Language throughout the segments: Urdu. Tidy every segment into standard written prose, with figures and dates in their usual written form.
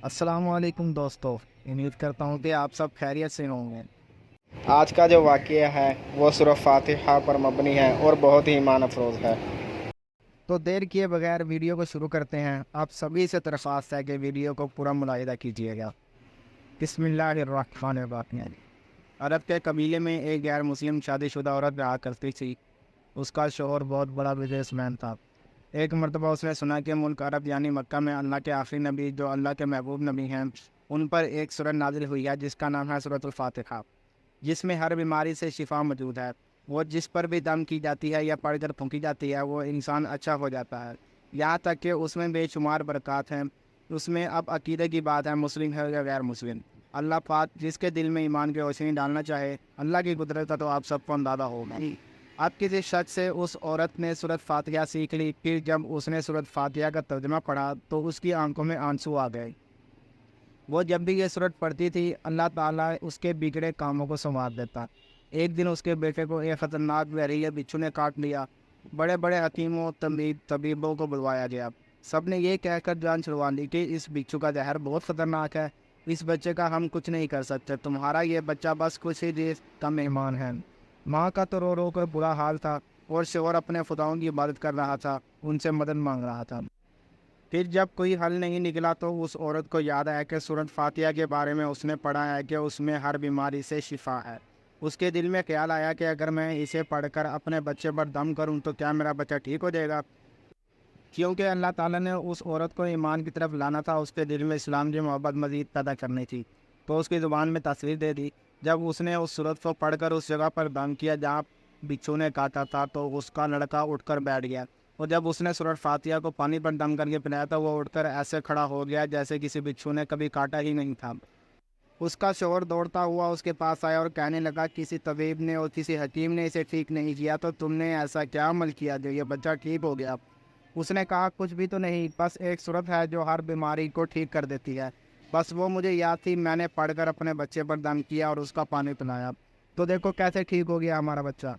السلام علیکم دوستو، امید کرتا ہوں کہ آپ سب خیریت سے ہوں گے۔ آج کا جو واقعہ ہے وہ سورہ فاتحہ پر مبنی ہے اور بہت ہی ایمان افروز ہے۔ تو دیر کیے بغیر ویڈیو کو شروع کرتے ہیں۔ آپ سبھی سے درخواست ہے کہ ویڈیو کو پورا ملاحظہ کیجیے گا۔ بسم اللہ الرحمن الرحیم۔ عرب کے قبیلے میں ایک غیر مسلم شادی شدہ عورت رہا کرتی تھی۔ اس کا شوہر بہت بڑا بزنس مین تھا۔ ایک مرتبہ اس نے سنا کہ ملک عرب یعنی مکہ میں اللہ کے آخری نبی جو اللہ کے محبوب نبی ہیں، ان پر ایک سورت نازل ہوئی ہے جس کا نام ہے سورۃ الفاتحہ، جس میں ہر بیماری سے شفا موجود ہے۔ وہ جس پر بھی دم کی جاتی ہے یا پڑھ کر پھونکی جاتی ہے وہ انسان اچھا ہو جاتا ہے، یہاں تک کہ اس میں بے شمار برکات ہیں۔ اس میں اب عقیدے کی بات ہے، مسلم ہے یا غیر مسلم، اللہ پاک جس کے دل میں ایمان کی روشنی ڈالنا چاہے، اللہ کی قدرت کا تو آپ سب کو اندازہ ہوگا۔ اب کسی شخص سے اس عورت نے سورۃ فاتحہ سیکھ لی، پھر جب اس نے سورۃ فاتحہ کا ترجمہ پڑھا تو اس کی آنکھوں میں آنسو آ گئے۔ وہ جب بھی یہ سورت پڑھتی تھی اللہ تعالیٰ اس کے بگڑے کاموں کو سنوار دیتا۔ ایک دن اس کے بیٹے کو ایک خطرناک زہریلے بچھو نے کاٹ لیا۔ بڑے بڑے حکیموں طبیبوں کو بلوایا گیا۔ سب نے یہ کہہ کر جان چھڑوا لی کہ اس بچھو کا زہر بہت خطرناک ہے، اس بچے کا ہم کچھ نہیں کر سکتے، تمہارا یہ بچہ بس کچھ ہی دیر کا مہمان ہے۔ ماں کا تو رو رو کر برا حال تھا اور شوہر اپنے خداؤں کی عبادت کر رہا تھا، ان سے مدد مانگ رہا تھا۔ پھر جب کوئی حل نہیں نکلا تو اس عورت کو یاد آیا کہ سورۃ فاتحہ کے بارے میں اس نے پڑھا ہے کہ اس میں ہر بیماری سے شفا ہے۔ اس کے دل میں خیال آیا کہ اگر میں اسے پڑھ کر اپنے بچے پر دم کروں تو کیا میرا بچہ ٹھیک ہو جائے گا؟ کیونکہ اللہ تعالیٰ نے اس عورت کو ایمان کی طرف لانا تھا، اس کے دل میں اسلام کی محبت مزید پیدا کرنی تھی، تو اس کی زبان میں تصویر دے دی۔ جب اس نے اس سورت کو پڑھ کر اس جگہ پر دم کیا جہاں بچھو نے کاٹا تھا تو اس کا لڑکا اٹھ کر بیٹھ گیا، اور جب اس نے سورۃ فاتحہ کو پانی پر دم کر کے پلایا تو وہ اٹھ کر ایسے کھڑا ہو گیا جیسے کسی بچھو نے کبھی کاٹا ہی نہیں تھا۔ اس کا شوہر دوڑتا ہوا اس کے پاس آیا اور کہنے لگا، کسی طبیب نے اور کسی حکیم نے اسے ٹھیک نہیں کیا تو تم نے ایسا کیا عمل کیا جو یہ بچہ ٹھیک ہو گیا؟ اس نے کہا، کچھ بھی تو نہیں، بس ایک سورت ہے جو ہر بیماری کو ٹھیک کر دیتی ہے، بس وہ مجھے یاد تھی، میں نے پڑھ کر اپنے بچے پر دم کیا اور اس کا پانی پلایا، تو دیکھو کیسے ٹھیک ہو گیا ہمارا بچہ۔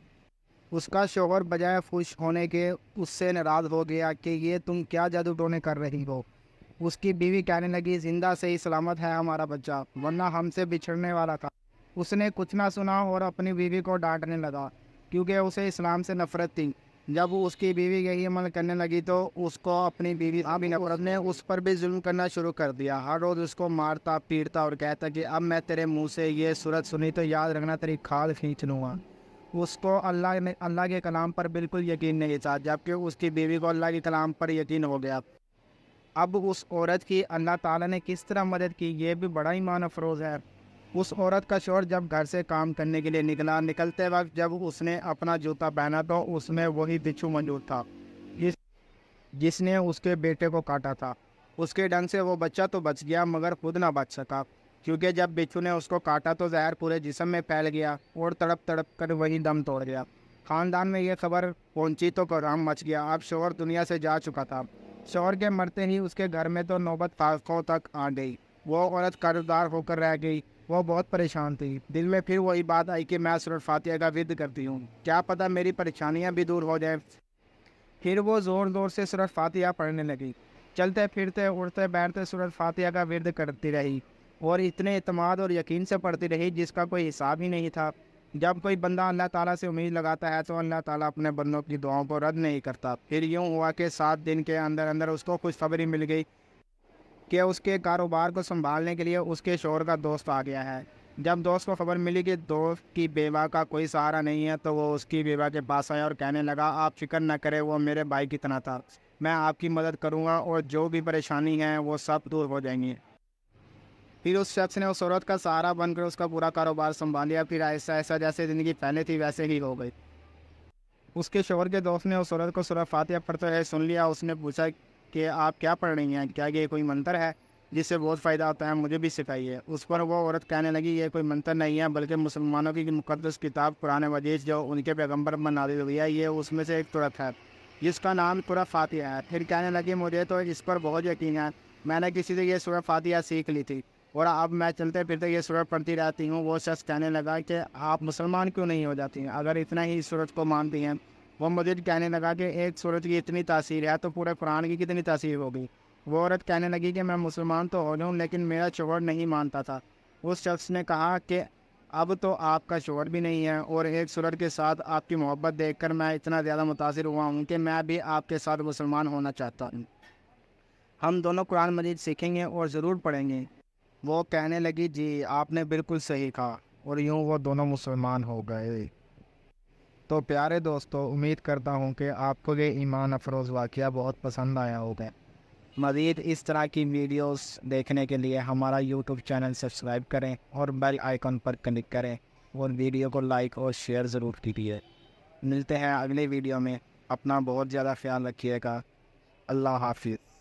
اس کا شوہر بجائے خوش ہونے کے اس سے ناراض ہو گیا کہ یہ تم کیا جادو ٹونے کر رہی ہو۔ اس کی بیوی کہنے لگی، زندہ صحیح سلامت ہے ہمارا بچہ، ورنہ ہم سے بچھڑنے والا تھا۔ اس نے کچھ نہ سنا اور اپنی بیوی کو ڈانٹنے لگا کیونکہ اسے اسلام سے نفرت تھی۔ جب اس کی بیوی یہی عمل کرنے لگی تو اس کو اپنی بیوی نفرت نے اس پر بھی ظلم کرنا شروع کر دیا۔ ہر روز اس کو مارتا پیٹتا اور کہتا کہ اب میں تیرے منہ سے یہ سورت سنی تو یاد رکھنا تیری کھال کھینچ لوں گا۔ اس کو اللہ کے کلام پر بالکل یقین نہیں تھا، جبکہ اس کی بیوی کو اللہ کے کلام پر یقین ہو گیا۔ اب اس عورت کی اللہ تعالیٰ نے کس طرح مدد کی، یہ بھی بڑا ایمان افروز ہے۔ اس عورت کا شوہر جب گھر سے کام کرنے کے لیے نکلتے وقت جب اس نے اپنا جوتا پہنا تو اس میں وہی بچھو موجود تھا جس نے اس کے بیٹے کو کاٹا تھا۔ اس کے ڈنگ سے وہ بچہ تو بچ گیا مگر خود نہ بچ سکا، کیونکہ جب بچھو نے اس کو کاٹا تو زہر پورے جسم میں پھیل گیا اور تڑپ تڑپ کر وہی دم توڑ گیا۔ خاندان میں یہ خبر پہنچی تو کوہرام مچ گیا۔ اب شوہر دنیا سے جا چکا تھا۔ شوہر کے مرتے ہی اس کے گھر میں تو نوبت فاقوں تک آ گئی۔ وہ عورت قرضدار ہو کر رہ گئی۔ وہ بہت پریشان تھی۔ دل میں پھر وہی بات آئی کہ میں سورۃ فاتحہ کا ورد کرتی ہوں، کیا پتہ میری پریشانیاں بھی دور ہو جائیں۔ پھر وہ زور زور سے سورۃ فاتحہ پڑھنے لگی، چلتے پھرتے اٹھتے بیٹھتے سورۃ فاتحہ کا ورد کرتی رہی اور اتنے اعتماد اور یقین سے پڑھتی رہی جس کا کوئی حساب ہی نہیں تھا۔ جب کوئی بندہ اللہ تعالیٰ سے امید لگاتا ہے تو اللہ تعالیٰ اپنے بندوں کی دعاؤں کو رد نہیں کرتا۔ پھر یوں ہوا کہ 7 دن کے اندر اندر اس کو خوشخبری مل گئی کہ اس کے کاروبار کو سنبھالنے کے لیے اس کے شوہر کا دوست آ گیا ہے۔ جب دوست کو خبر ملی کہ دوست کی بیوہ کا کوئی سہارا نہیں ہے تو وہ اس کی بیوہ کے پاس آیا اور کہنے لگا، آپ فکر نہ کریں، وہ میرے بھائی کی طرح تھا، میں آپ کی مدد کروں گا اور جو بھی پریشانی ہے وہ سب دور ہو جائیں گی۔ پھر اس شخص نے اس عورت کا سہارا بن کر اس کا پورا کاروبار سنبھال لیا۔ پھر ایسا ایسا جیسے زندگی پہلے تھی ویسے ہی ہو گئی۔ اس کے شوہر کے دوست نے اس عورت کو سورۃ فاتحہ پڑھتے ہوئے سن لیا۔ اس نے پوچھا کہ آپ کیا پڑھ رہی ہیں، کیا یہ کوئی منتر ہے جس سے بہت فائدہ ہوتا ہے، مجھے بھی سکھائیے۔ اس پر وہ عورت کہنے لگی، یہ کوئی منتر نہیں ہے بلکہ مسلمانوں کی مقدس کتاب قرآن مجید جو ان کے پیغمبر پر نازل ہوئی ہے، یہ اس میں سے ایک سورت ہے جس کا نام سورۃ فاتحہ ہے۔ پھر کہنے لگی، مجھے تو اس پر بہت یقین ہے، میں نے کسی سے یہ سورۃ فاتحہ سیکھ لی تھی اور اب میں چلتے پھرتے یہ سورت پڑھتی رہتی ہوں۔ وہ شخص کہنے لگا کہ آپ مسلمان کیوں نہیں ہو جاتی ہیں اگر اتنا ہی اس سورت کو مانتی ہیں؟ وہ مجید کہنے لگا کہ ایک سورت کی اتنی تاثیر ہے تو پورے قرآن کی کتنی تاثیر ہوگی۔ وہ عورت کہنے لگی کہ میں مسلمان تو ہو جاؤں لیکن میرا شوہر نہیں مانتا تھا۔ اس شخص نے کہا کہ اب تو آپ کا شوہر بھی نہیں ہے اور ایک سورت کے ساتھ آپ کی محبت دیکھ کر میں اتنا زیادہ متاثر ہوا ہوں کہ میں بھی آپ کے ساتھ مسلمان ہونا چاہتا ہوں۔ ہم دونوں قرآن مجید سیکھیں گے اور ضرور پڑھیں گے۔ وہ کہنے لگی جی آپ نے بالکل صحیح کہا، اور یوں وہ دونوں مسلمان ہو گئے۔ تو پیارے دوستو، امید کرتا ہوں کہ آپ کو یہ ایمان افروز واقعہ بہت پسند آیا ہوگا۔ مزید اس طرح کی ویڈیوز دیکھنے کے لیے ہمارا یوٹیوب چینل سبسکرائب کریں اور بیل آئیکن پر کلک کریں، اور ویڈیو کو لائک اور شیئر ضرور کیجیے۔ ملتے ہیں اگلے ویڈیو میں، اپنا بہت زیادہ خیال رکھیے گا۔ اللہ حافظ۔